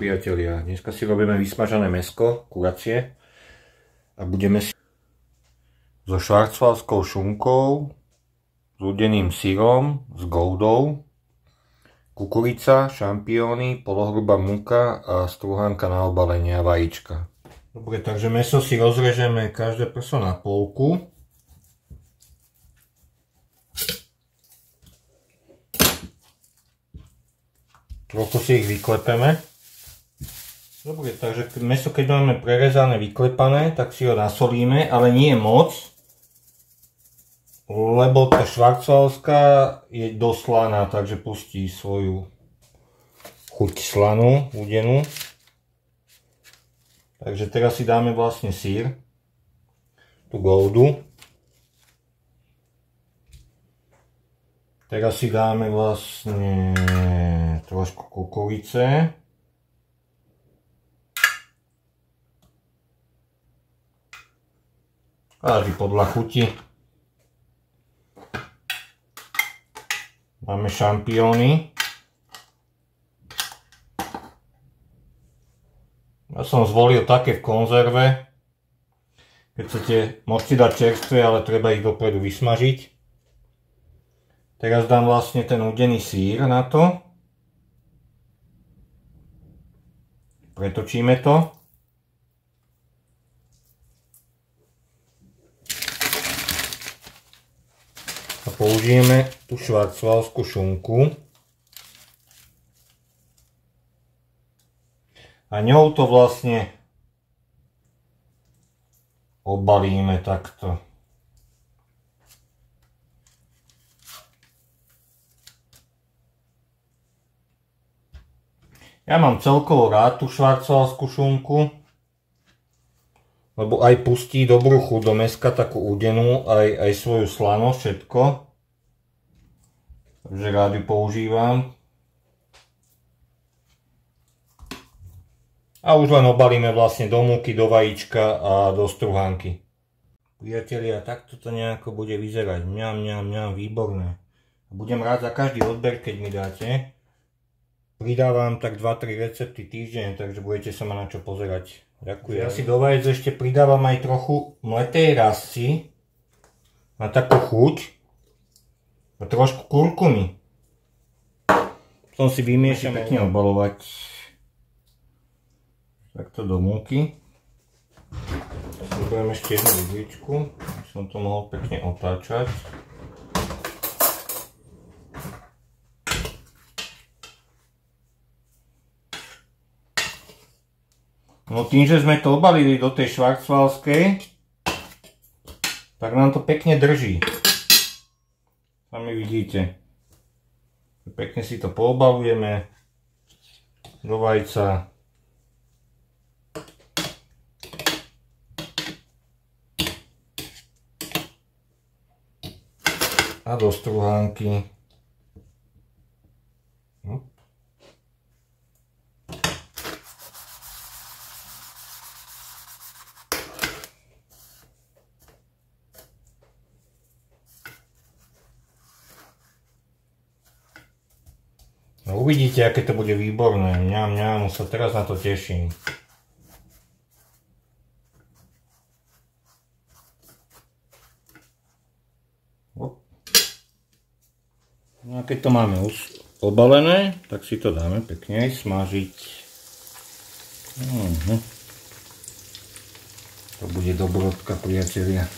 priatelia, dneska si robíme vysmažané mäsko, kuracie a budeme si so švarcvalskou šunkou, s udeným syrom, s goudou, kukurica, šampióny, polohrubá múka a strúhanka na obalenie a vajíčka. Dobre, takže mäso si rozrežeme každé prso na polku. Trochu si ich vyklepeme. Dobre, takže mäso, keď máme prerezané, vyklepané, tak si ho nasolíme, ale nie moc, lebo tá švarcvalská je dosť slaná, takže pustí svoju chuť slanú, udenú. Takže teraz si dáme vlastne syr, tú goudu. Teraz si dáme vlastne trošku kukurice. Každý podľa chuti. Máme šampióny. Ja som zvolil také v konzerve. Keď chcete, môžete dať čerstvé, ale treba ich dopredu vysmažiť. Teraz dám vlastne ten udený sír na to. Pretočíme to. A použijeme tú švarcvalskú šunku. A ňou to vlastne obalíme takto. Ja mám celkovo rád tú švarcvalskú šunku, lebo aj pustí dobrú chuť do mäska, takú udenú, aj svoju slanosť, všetko. Takže rád ju používam. A už len obalíme vlastne do múky, do vajíčka a do strúhanky. Priatelia, takto to nejako bude vyzerať. Mňam, mňam, mňam, výborné. Budem rád za každý odber, keď mi dáte. Pridávam tak 2-3 recepty týždeň, takže budete sa ma na čo pozerať. Ďakujem. Ja si do vajec ešte pridávam aj trochu mletej rasy. Na takú chuť. A trošku kurkumy. Potom si vymiešam pekne obalovať. Takto do múky. Zoberiem ešte jednu vidličku, aby som to mohol pekne otáčať. No tým, že sme to obalili do tej švarcvalskej, tak nám to pekne drží. Sami vidíte. Pekne si to poobalujeme do vajca. A do strúhanky. No uvidíte, aké to bude výborné. Mňam, mňam, sa teraz na to teším. No a keď to máme obalené, tak si to dáme pekne aj smažiť. To bude dobrodka, priatelia.